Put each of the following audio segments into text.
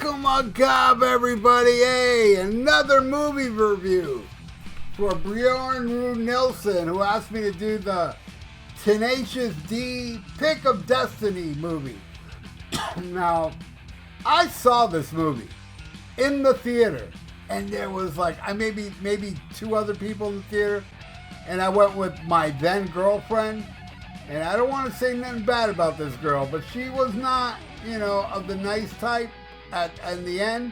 Welcome, everybody. Hey, another movie review for Bjorn Nilsson, who asked me to do the Tenacious D Pick of Destiny movie. Now, I saw this movie in the theater, and there was like maybe two other people in the theater, and I went with my then girlfriend. And I don't want to say nothing bad about this girl, but she was not, of the nice type. In the end,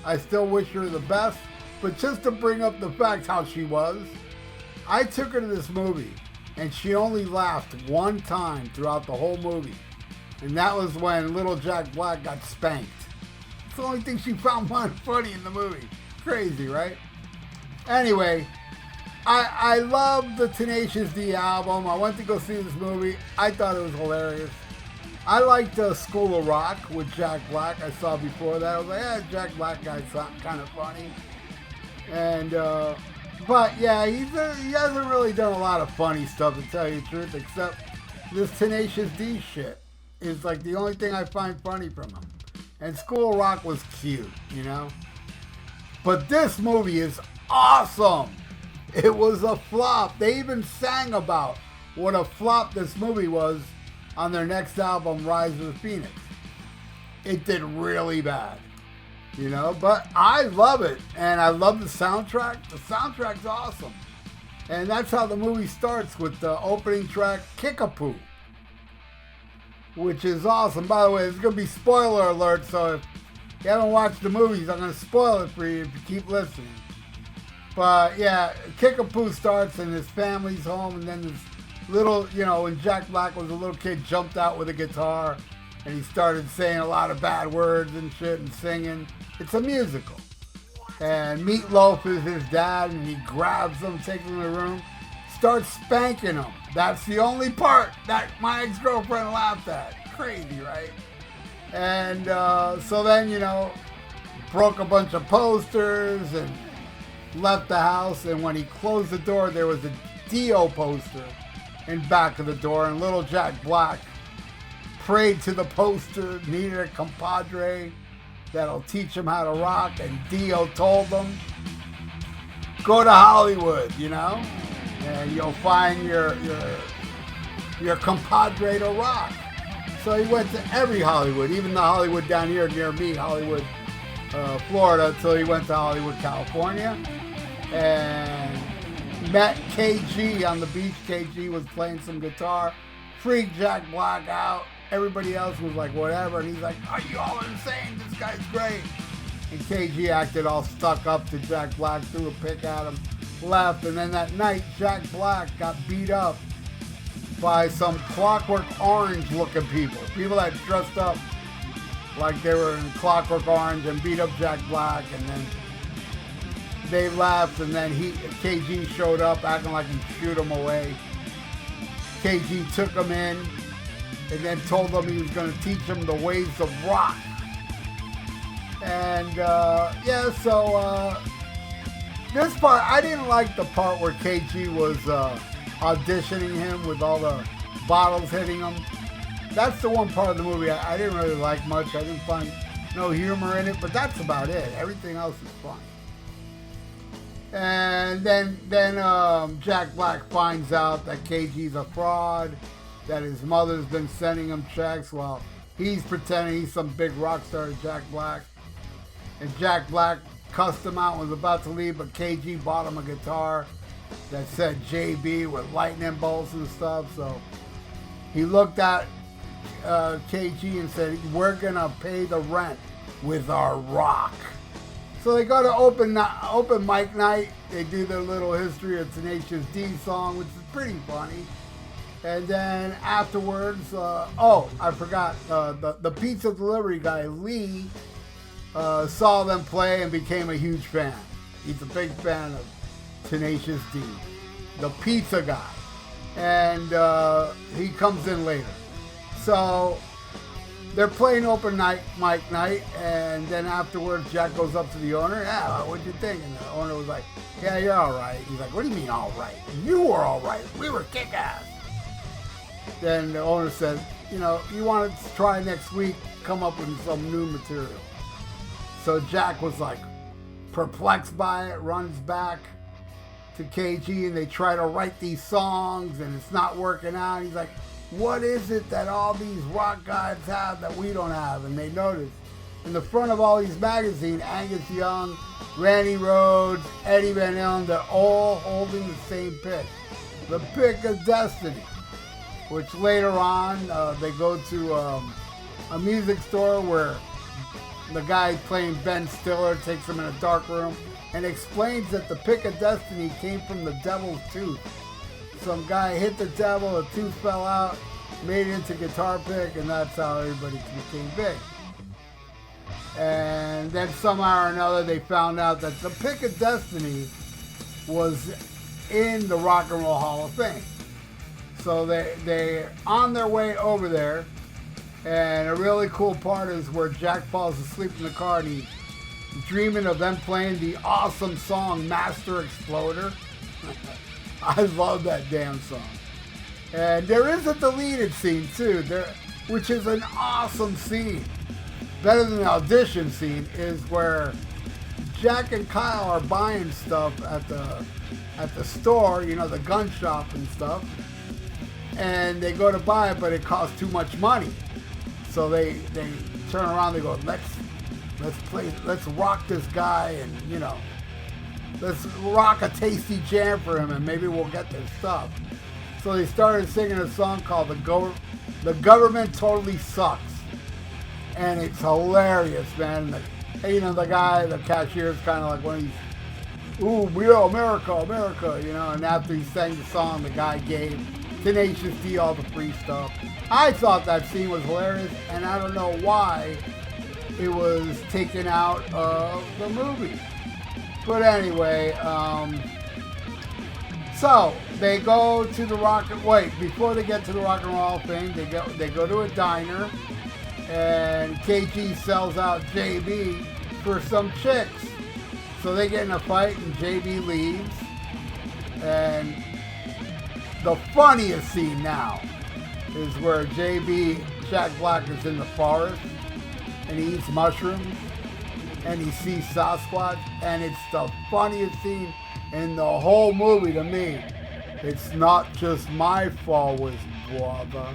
I still wish her the best. But just to bring up the fact how she was, I took her to this movie, and she only laughed one time throughout the whole movie. And that was when little Jack Black got spanked. It's the only thing she found funny in the movie. Crazy, right? Anyway, I love the Tenacious D album. I went to go see this movie. I thought it was hilarious. I liked School of Rock with Jack Black. I saw before that. I was like, Jack Black guy's kind of funny. And, but yeah, he hasn't really done a lot of funny stuff, to tell you the truth, except this Tenacious D shit is like the only thing I find funny from him. And School of Rock was cute, But this movie is awesome. It was a flop. They even sang about what a flop this movie was on their next album, Rise of the Phoenix. It did really bad, but I love it. And I love the soundtrack. The soundtrack's awesome. And that's how the movie starts, with the opening track, Kickapoo, which is awesome. By the way, it's going to be spoiler alert, so if you haven't watched the movies, I'm going to spoil it for you if you keep listening. But yeah, Kickapoo starts and his family's home, and then this little, when Jack Black was a little kid, jumped out with a guitar and he started saying a lot of bad words and shit and singing. It's a musical. And Meatloaf is his dad, and he grabs him, takes him in the room, starts spanking him. That's the only part that my ex-girlfriend laughed at. Crazy, right? And so then, broke a bunch of posters and left the house, and when he closed the door, there was a Dio poster in back of the door, and little Jack Black prayed to the poster, needed a compadre that'll teach him how to rock, and Dio told him, go to Hollywood, and you'll find your compadre to rock. So he went to every Hollywood, even the Hollywood down here near me, Hollywood, Florida, until he went to Hollywood, California, and met KG on the beach. KG was playing some guitar, freaked Jack Black out. Everybody else was like, whatever, and he's like, are you all insane? This guy's great. And KG acted all stuck up to Jack Black, threw a pick at him, left, and then that night, Jack Black got beat up by some Clockwork Orange looking people that dressed up like they were in Clockwork Orange and beat up Jack Black, and then they left, and then KG showed up acting like he'd shoot him away. KG took him in and then told him he was going to teach him the ways of rock. And so this part, I didn't like the part where KG was auditioning him with all the bottles hitting him. That's the one part of the movie I didn't really like much. I didn't find no humor in it, but that's about it. Everything else is fun. And then Jack Black finds out that KG's a fraud, that his mother's been sending him checks while he's pretending he's some big rock star to Jack Black. And Jack Black cussed him out and was about to leave, but KG bought him a guitar that said JB with lightning bolts and stuff. So he looked at KG and said, we're going to pay the rent with our rock. So they go to open mic night. They do their little history of Tenacious D song, which is pretty funny. And then afterwards, I forgot, the pizza delivery guy, Lee, saw them play and became a huge fan. He's a big fan of Tenacious D, the pizza guy. And he comes in later. So they're playing open mic night, and then afterwards, Jack goes up to the owner. Yeah, what'd you think? And the owner was like, yeah, you're all right. He's like, what do you mean all right? You were all right. We were kick-ass. Then the owner said, you want to try next week, come up with some new material. So Jack was like perplexed by it, runs back to KG, and they try to write these songs, and it's not working out. He's like, what is it that all these rock guys have that we don't have? And they notice in the front of all these magazines, Angus Young, Randy Rhoads, Eddie Van Halen, they're all holding the same pick, the pick of destiny, which later on they go to a music store where the guy playing Ben Stiller takes him in a dark room and explains that the pick of destiny came from the devil's tooth. Some guy hit the devil, a tooth fell out, made it into guitar pick, and that's how everybody became big. And then somehow or another they found out that the pick of destiny was in the Rock and Roll Hall of Fame. So they're on their way over there, and a really cool part is where Jack falls asleep in the car and he's dreaming of them playing the awesome song Master Exploder. I love that damn song. And there is a deleted scene too, which is an awesome scene. Better than the audition scene is where Jack and Kyle are buying stuff at the store, you know, the gun shop and stuff. And they go to buy it, but it costs too much money. So they turn around, they go, let's rock this guy, and you know, let's rock a tasty jam for him, and maybe we'll get this stuff. So they started singing a song called The Government Totally Sucks. And it's hilarious, man. You know, the guy, the cashier is kind of like one of these, ooh, yeah, America, America, you know. And after he sang the song, the guy gave Tenacious D all the free stuff. I thought that scene was hilarious, and I don't know why it was taken out of the movie. But anyway, so they go to the before they get to the Rock and Roll Hall of Fame, they go to a diner, and KG sells out JB for some chicks. So they get in a fight, and JB leaves. And the funniest scene now is where Jack Black is in the forest, and he eats mushrooms, and he sees Sasquatch, and it's the funniest scene in the whole movie to me. It's not just my fault, was brother.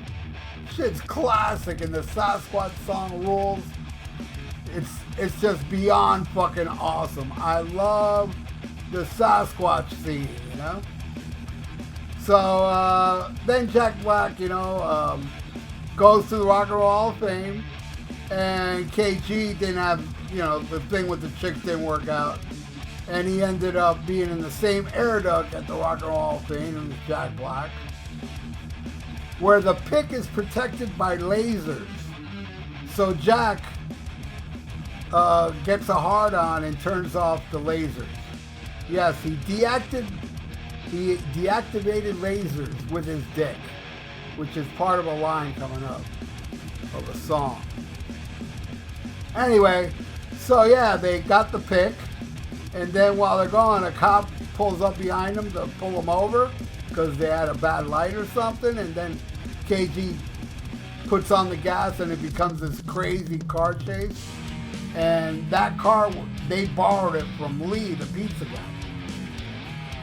Shit's classic, and the Sasquatch song rules. It's just beyond fucking awesome. I love the Sasquatch scene, you know? So then Jack Black, goes to the Rock and Roll Hall of Fame, and KG didn't have, the thing with the chicks didn't work out, and he ended up being in the same air duct at the Rock and Roll Hall of Fame, and Jack Black, where the pick is protected by lasers. So Jack gets a hard-on and turns off the lasers. Yes, he deactivated lasers with his dick, which is part of a line coming up of a song. Anyway, so yeah, they got the pick, and then while they're going, a cop pulls up behind them to pull them over because they had a bad light or something, and then KG puts on the gas and it becomes this crazy car chase. And that car, they borrowed it from Lee, the pizza guy.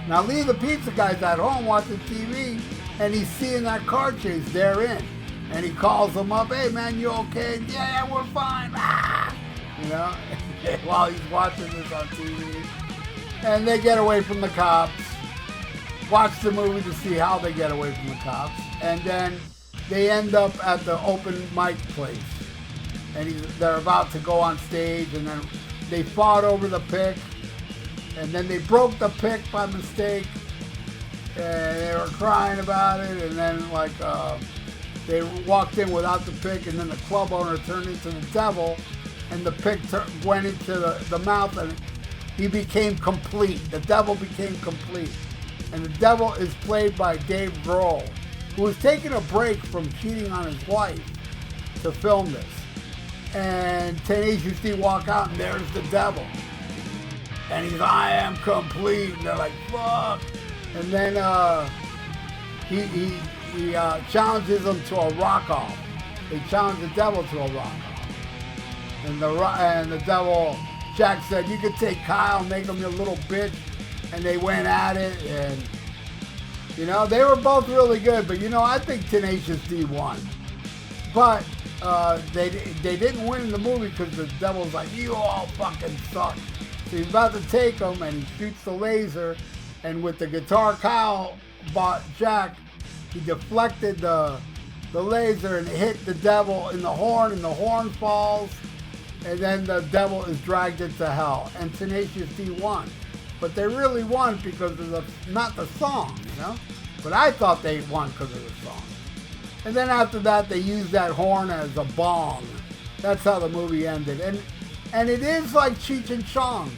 Now Lee, the pizza guy's at home watching TV, and he's seeing that car chase they're in. And he calls them up, hey man, you okay? Yeah, we're fine. Ah! While he's watching this on TV. And they get away from the cops. Watch the movie to see how they get away from the cops. And then they end up at the open mic place. And they're about to go on stage, and then they fought over the pick, and then they broke the pick by mistake, and they were crying about it, and then they walked in without the pick, and then the club owner turned into the devil, and the pick went into the mouth, and he became complete. The devil became complete. And the devil is played by Dave Grohl, who was taking a break from cheating on his wife to film this. And Tenacious D walk out, and there's the devil. And he's, I am complete. And they're like, fuck. And then he challenges them to a rock-off. They challenge the devil to a rock-off. And the devil Jack said, you could take Kyle, make him your little bitch. And they went at it, and, you know, they were both really good. But, you know, I think Tenacious D won. But they didn't win in the movie because the devil's like, you all fucking suck. So he's about to take him, and he shoots the laser. And with the guitar Kyle bought Jack, he deflected the laser and it hit the devil in the horn, and the horn falls. And then the devil is dragged into hell. And Tenacious D won. But they really won because of not the song, you know? But I thought they won because of the song. And then after that, they used that horn as a bong. That's how the movie ended. And it is like Cheech and Chong.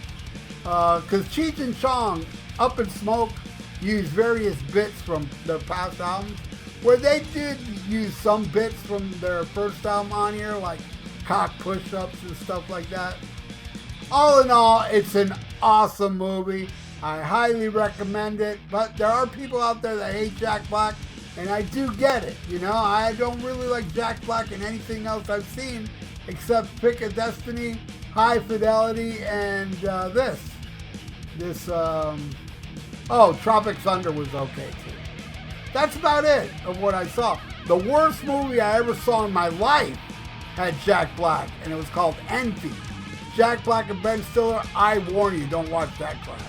Because Cheech and Chong, Up in Smoke, used various bits from their past albums, where they did use some bits from their first album on here, like cock push-ups and stuff like that. All in all, it's an awesome movie. I highly recommend it, but there are people out there that hate Jack Black, and I do get it. You know, I don't really like Jack Black in anything else I've seen except Pick of Destiny, High Fidelity, and Tropic Thunder was okay too. That's about it of what I saw. The worst movie I ever saw in my life had Jack Black, and it was called Envy. Jack Black and Ben Stiller, I warn you, don't watch that crap.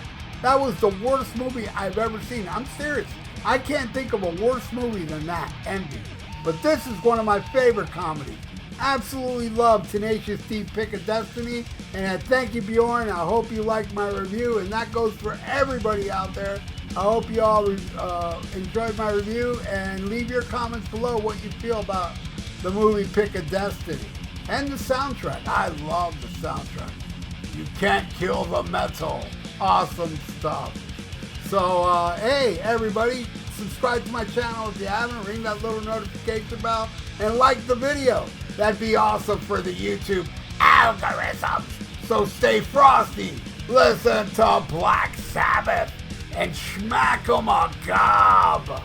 That was the worst movie I've ever seen. I'm serious. I can't think of a worse movie than that, Envy. But this is one of my favorite comedies. Absolutely love Tenacious D, Pick of Destiny. And I thank you, Bjorn. I hope you liked my review. And that goes for everybody out there. I hope you all enjoyed my review. And leave your comments below what you feel about the movie Pick of Destiny. And the soundtrack. I love the soundtrack. You can't kill the metal. Awesome stuff. So, hey, everybody, subscribe to my channel if you haven't. Ring that little notification bell and like the video. That'd be awesome for the YouTube algorithms. So stay frosty. Listen to Black Sabbath and smack 'em a gob.